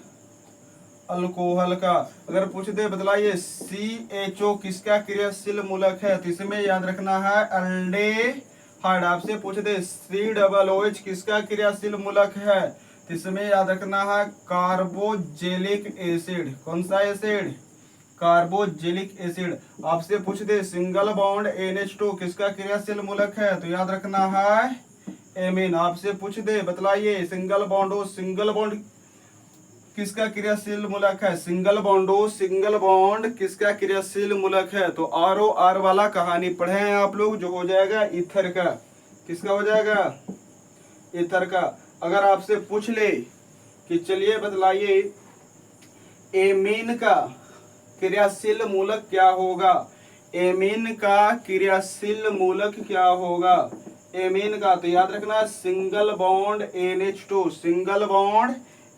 अल्कोहल का। अगर पूछ दे बतलाइए CHO किसका क्रियाशील मूलक है, तो इसमें याद रखना है एल्डेहाइड। आपसे पूछ दे COOH किसका क्रियाशील मूलक है, तो इसमें याद रखना है कार्बोजेलिक एसिड। कौन सा एसिड? Carboxylic acid. आपसे पूछ दे सिंगल बॉन्ड NH2 किसका क्रियाशील मूलक है, तो याद रखना है एमीन। आपसे पूछ दे बतलाइए सिंगल बॉन्ड किसका क्रियाशील मूलक है? सिंगल बॉन्ड किसका क्रियाशील मूलक है? तो ROR वाला कहानी पढ़े हैं आप लोग, जो हो जाएगा ईथर का। किसका हो जाएगा? ईथर का। अगर आपसे पूछ ले कि चलिए बतलाइए एमीन का क्रियाशील मूलक क्या होगा, एमीन का क्रियाशील मूलक क्या होगा एमीन का, तो याद रखना single bond NH2, single bond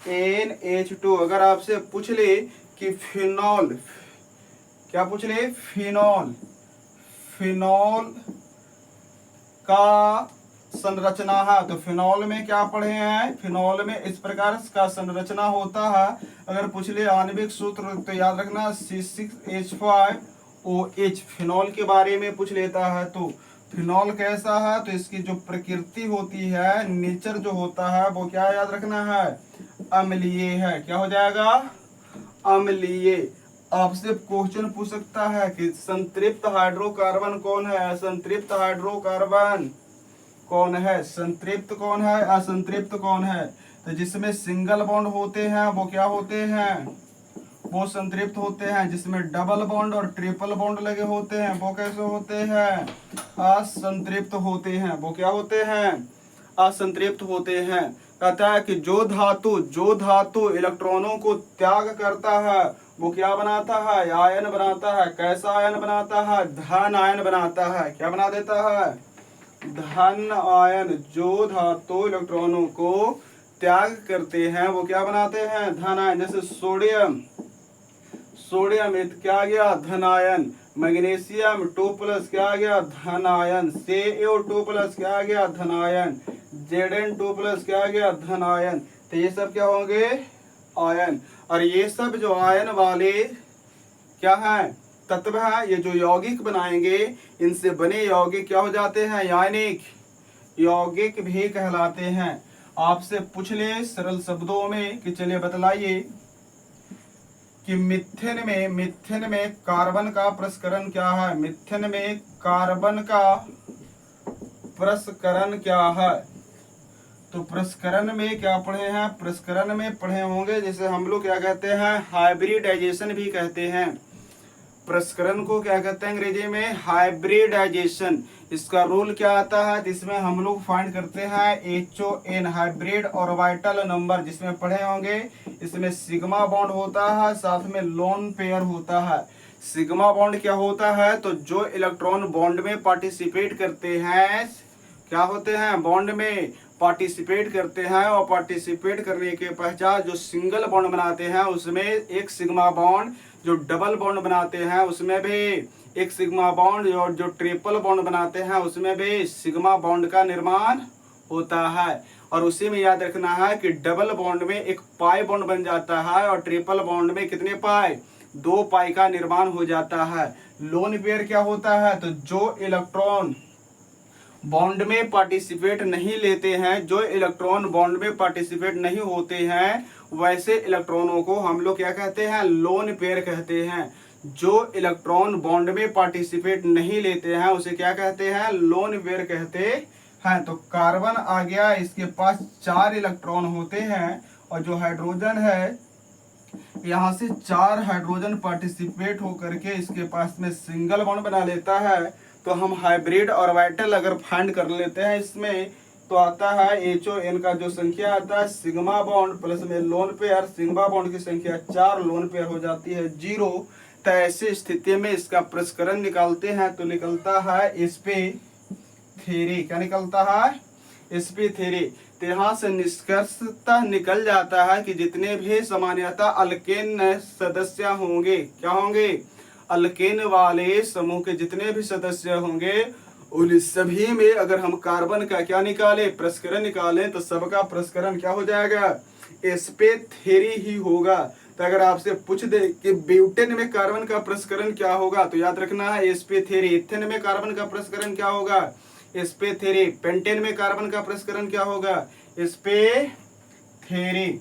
NH2। अगर आपसे पूछ ले कि फिनॉल, क्या पूछ ले? फिनॉल का संरचना है, तो फिनॉल में क्या पढ़े हैं? फिनॉल में इस प्रकार का संरचना होता है। अगर पूछ ले आणविक सूत्र, तो याद रखना C6H5OH। फिनॉल के बारे में पूछ लेता है तो फिनॉल कैसा है, तो इसकी जो प्रकृति होती है, नेचर जो होता है, वो क्या याद रखना है? अम्लीय है। क्या हो जाएगा? अम्लीय। आपसे क्वेश्चन पूछ सकता है कि संतृप्त हाइड्रोकार्बन कौन है? असंतृप्त हाइड्रोकार्बन कौन है? संतृप्त कौन है? असंतृप्त कौन है? तो जिसमें सिंगल बॉन्ड होते हैं वो क्या होते हैं? वो संतृप्त होते हैं। जिसमें डबल बॉन्ड और ट्रिपल बॉन्ड लगे होते हैं वो कैसे होते हैं? असंतृप्त होते हैं। वो क्या होते हैं? असंतृप्त होते हैं। कहता है कि जो धातु इलेक्ट्रॉनों को त्याग करता है वो क्या बनाता है? आयन बनाता है। कैसा आयन बनाता है? धन आयन बनाता है। क्या बना देता है? धन आयन। जो धातु इलेक्ट्रॉनों को त्याग करते हैं वो क्या बनाते हैं? धन आयन। जैसे सोडियम क्या आ गया? धन आयन। मैग्नीशियम 2+ क्या आ गया? धन आयन। CO2+ क्या आ गया? धन आयन। Zn2+ क्या आ गया? धन आयन। तो ये सब क्या होंगे? आयन। और ये सब जो आयन वाले क्या है? तत्व है। ये जो यौगिक बनाएंगे, इनसे बने यौगिक क्या हो जाते हैं? यानिक यौगिक भी कहलाते हैं। आपसे पूछ ले सरल शब्दों में कि चलिए बतलाइए कि मिथेन में कार्बन का प्रसंस्करण क्या है? मिथेन में कार्बन का प्रसंस्करण क्या है? तो प्रसंस्करण में क्या पढ़े हैं? प्रसंस्करण में पढ़े होंगे जैसे हम लोग क्या कहते हैं? हाइब्रिडाइजेशन भी कहते हैं। प्रसंस्करण को क्या कहते हैं अंग्रेजी में? हाइब्रिडाइजेशन। इसका रूल क्या आता है? जिसमें हम लोग फाइंड करते हैं HON हाइब्रिड ऑर्बिटल नंबर, जिसमें पढ़े होंगे। इसमें सिग्मा बॉन्ड होता है, साथ में लोन पेयर होता है। सिग्मा बॉन्ड क्या होता है? तो जो इलेक्ट्रॉन बॉन्ड में पार्टिसिपेट करते हैं, क्या होते हैं? बॉन्ड में पार्टिसिपेट करते हैं, और पार्टिसिपेट करने के पश्चात जो सिंगल बॉन्ड बनाते हैं उसमें एक सिग्मा बॉन्ड, जो डबल बॉन्ड बनाते हैं उसमें भी एक सिग्मा बॉन्ड, और जो ट्रिपल बॉन्ड बनाते हैं उसमें भी सिग्मा बॉन्ड का निर्माण होता है। और उसी में याद रखना है कि डबल बॉन्ड में एक पाई बॉन्ड बन जाता है, और ट्रिपल बॉन्ड में कितने पाई? 2 पाई का निर्माण हो जाता है। लोन पेयर क्या होता है? तो जो इलेक्ट्रॉन बॉन्ड में पार्टिसिपेट नहीं लेते हैं, जो इलेक्ट्रॉन बॉन्ड में पार्टिसिपेट नहीं होते हैं, वैसे इलेक्ट्रॉनों को हम लोग क्या कहते हैं? लोन पेयर कहते हैं। जो इलेक्ट्रॉन बॉन्ड में पार्टिसिपेट नहीं लेते हैं उसे क्या कहते हैं? लोन पेयर कहते हैं। तो कार्बन आ गया, इसके पास 4 इलेक्ट्रॉन होते हैं, और जो हाइड्रोजन है यहाँ से 4 हाइड्रोजन पार्टिसिपेट होकर के इसके पास में सिंगल बॉन्ड बना लेता है। तो हम हाइब्रिड ऑर्बिटल अगर फाइंड कर लेते हैं इसमें, तो आता है HON का जो संख्या आता है सिग्मा बॉन्ड प्लस में लोन पेयर, सिग्मा बॉन्ड की संख्या 4, लोन पेयर हो जाती है 0। तो ऐसी स्थिति में इसका प्रसंस्करण निकालते हैं तो निकलता है sp3। क्या निकलता है? sp3। तो यहाँ से निष्कर्षतः निकल जाता है कि जितने भी सामान्यतः अल्केन सदस्य होंगे, क्या होंगे? अल्केन वाले समूह के जितने भी सदस्य होंगे, उन सभी में अगर हम कार्बन का क्या निकाले? प्रसंस्करण निकालें, तो सबका प्रसंस्करण क्या हो जाएगा? sp3 ही होगा। तो अगर आपसे पूछ दे कि ब्यूटेन में कार्बन का प्रसंस्करण क्या होगा, तो याद रखना है sp3। इथेन में कार्बन का प्रसंस्करण क्या होगा? sp3। पेंटेन में कार्बन का प्रसंस्करण क्या होगा? sp3।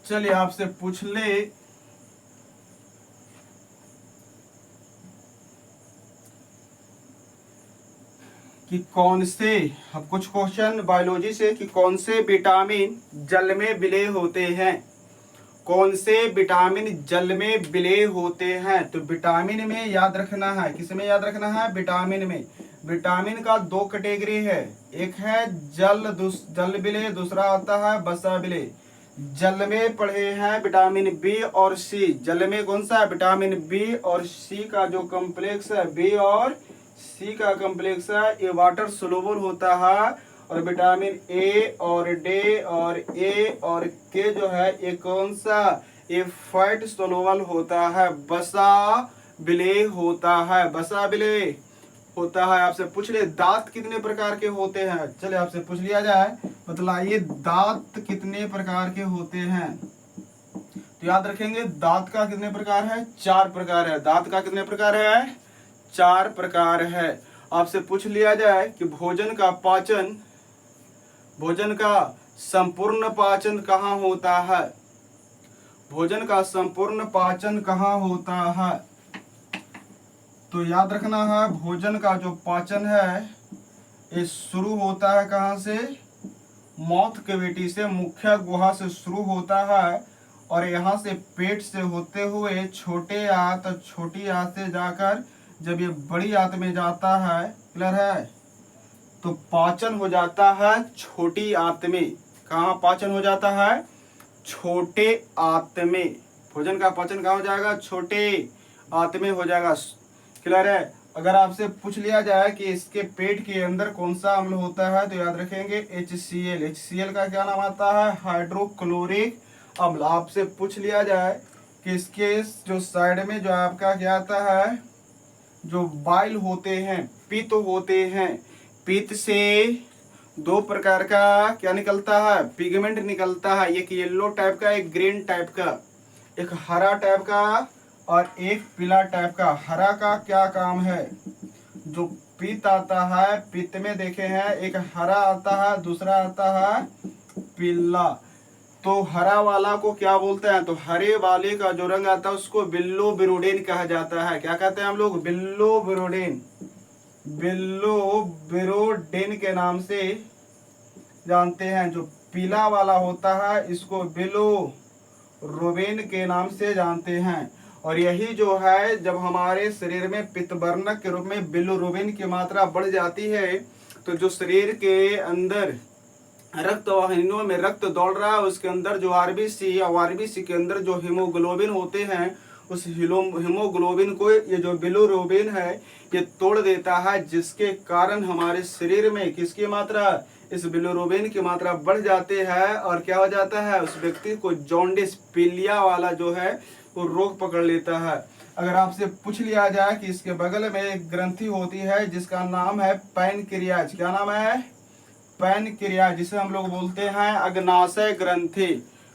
चलिए आपसे पूछ ले कि कौन से, अब कुछ क्वेश्चन बायोलॉजी से, कि कौन से विटामिन जल में विलय होते हैं? कौन से विटामिन जल में विलय होते हैं? तो विटामिन में याद रखना है, किसमें याद रखना है? विटामिन में। विटामिन का 2 कैटेगरी है, एक है जल विलय, दूसरा आता है वसा विलय। जल में पढ़े हैं विटामिन बी और सी। जल में कौन सा? विटामिन बी और सी का जो कॉम्प्लेक्स है, बी और सी का कॉम्प्लेक्स है, ये वाटर सोलुबल होता है। और विटामिन ए और डे और ए और के जो है ये कौन सा? ये फैट सोलुबल होता है, वसा विलय होता है, वसा विलय होता है। आपसे पूछ ले दांत कितने प्रकार के होते हैं? चले आपसे पूछ लिया जाए, बतलाइए दांत कितने प्रकार के होते हैं? तो याद रखेंगे दांत का कितने प्रकार है? 4 प्रकार है। दांत का कितने प्रकार है? 4 प्रकार है। आपसे पूछ लिया जाए कि भोजन का संपूर्ण पाचन कहाँ होता है? भोजन का संपूर्ण पाचन कहाँ होता है? तो याद रखना है भोजन का जो पाचन है ये शुरू होता है कहाँ से? माउथ कैविटी से, मुख्य गुहा से शुरू होता है, और यहाँ से पेट से होते हुए छोटे आंत, छोटी आंत से जाकर जब ये बड़ी आंत में जाता है, क्लियर है, तो पाचन हो जाता है छोटी आंत में। कहाँ पाचन हो जाता है? छोटे आंत में। भोजन का पाचन कहाँ हो जाएगा? छोटे आंत में हो जाएगा, क्लियर है। अगर आपसे पूछ लिया जाए कि इसके पेट के अंदर कौन सा अम्ल होता है, तो याद रखेंगे HCl। HCl का क्या नाम आता है? हाइड्रोक्लोरिक अम्ल। आपसे पूछ लिया जाए कि इसके जो साइड में जो आपका क्या आता है, जो बाइल होते हैं, पित्त होते हैं, पित्त से 2 प्रकार का क्या निकलता है? पिगमेंट निकलता है, एक येलो टाइप का, एक ग्रीन टाइप का, एक हरा टाइप का और एक पीला टाइप का। हरा का क्या काम है? जो पित्त आता है, पित्त में देखे हैं एक हरा आता है, दूसरा आता है पीला। तो हरा वाला को क्या बोलते हैं? तो हरे वाले का जो रंग आता है उसको बिल्लोबिरोडेन कहा जाता है। क्या कहते हैं हम लोग? बिल्लोबिरोडेन। बिल्लोबिरोडेन के नाम से जानते हैं। जो पीला वाला होता है इसको बिलोरोबिन के नाम से जानते हैं। और यही जो है जब हमारे शरीर में पित्तवर्णक के रूप में बिलिरुबिन की मात्रा बढ़ जाती है, तो जो शरीर के अंदर रक्त वाहिनियों में रक्त दौड़ रहा है, उसके अंदर जो आरबीसी या आरबीसी के अंदर जो हीमोग्लोबिन होते हैं, उस हीमोग्लोबिन को ये जो बिलिरुबिन है ये तोड़ देता है, जिसके कारण हमारे शरीर में किसकी मात्रा, इस बिलिरुबिन की मात्रा बढ़ जाती है। और क्या हो जाता है, उस व्यक्ति को जॉन्डिस पीलिया वाला जो है वो रोग पकड़ लेता है। अगर आपसे पूछ लिया जाए कि इसके बगल में एक ग्रंथि होती है जिसका नाम है पैनक्रियाज, क्या नाम है, पैनक्रियाज, जिसे हम लोग बोलते हैं अग्नाशय ग्रंथि।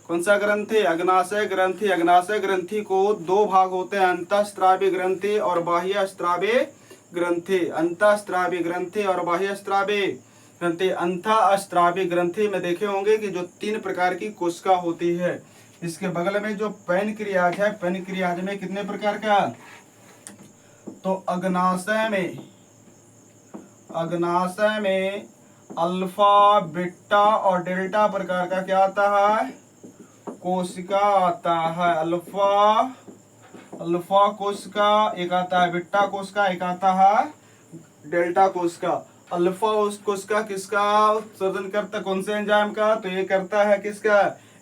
कौन सा ग्रंथि, अग्नाशय ग्रंथि। अग्नाशय ग्रंथि को दो भाग होते हैं, अंतःस्रावी ग्रंथि और बाह्यस्रावी ग्रंथि। अंतःस्रावी ग्रंथि और बाह्यस्रावी ग्रंथि। अंतःस्रावी ग्रंथि में देखे होंगे कि जो 3 प्रकार की कोशिका होती है। इसके बगल में जो पैनक्रियाज है, पैनक्रियाज में कितने प्रकार का, तो अग्नाशय में अल्फा, बीटा और डेल्टा प्रकार का क्या आता है, कोशिका आता है। अल्फा कोशिका एक आता है, बीटा कोशिका एक आता है, डेल्टा कोशिका। अल्फा उस कोशिका किसका उत्सर्जन करता है, कौन से एंजाइम का, तो ये करता है किसका,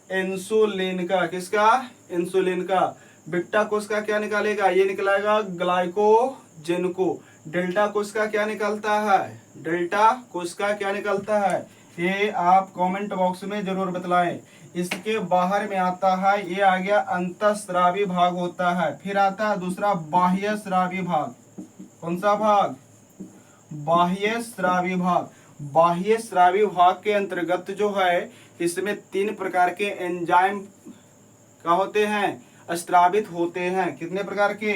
इंसुलिन का। किसका, इंसुलिन का। बीटा कोशिका क्या निकालेगा, ये निकलेगा ग्लाइकोजन को। डेल्टा कोशिका क्या निकलता है, डेल्टा कोशिका क्या निकलता है, ये आप कमेंट बॉक्स में जरूर बतलाएं। इसके बाहर में आता है, ये आ गया अंतःस्रावी भाग होता है। फिर आता है दूसरा बाह्यस्रावी भाग। कौन सा भाग, बाह्यस्रावी भाग। बाह्यस्रावी भाग के अंतर्गत जो है इसमें 3 प्रकार के एंजाइम क्या होते हैं, स्रावित होते हैं। कितने प्रकार के,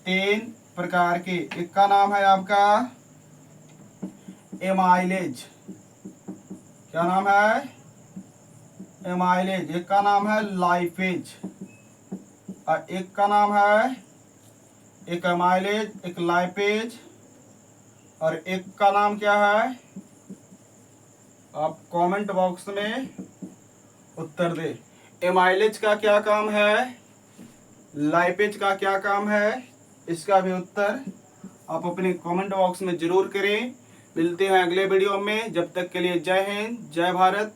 3 प्रकार के। एक का नाम है आपका एमाइलेज, क्या नाम है, एमाइलेज। एक का नाम है लाइपेज, और एक का नाम है, एक एमाइलेज, एक लाइपेज, और एक का नाम क्या है, आप कमेंट बॉक्स में उत्तर दे। एमाइलेज का क्या काम है, लाइपेज का क्या काम है, इसका भी उत्तर आप अपने कमेंट बॉक्स में जरूर करें। मिलते हैं अगले वीडियो में, जब तक के लिए जय हिंद, जय भारत।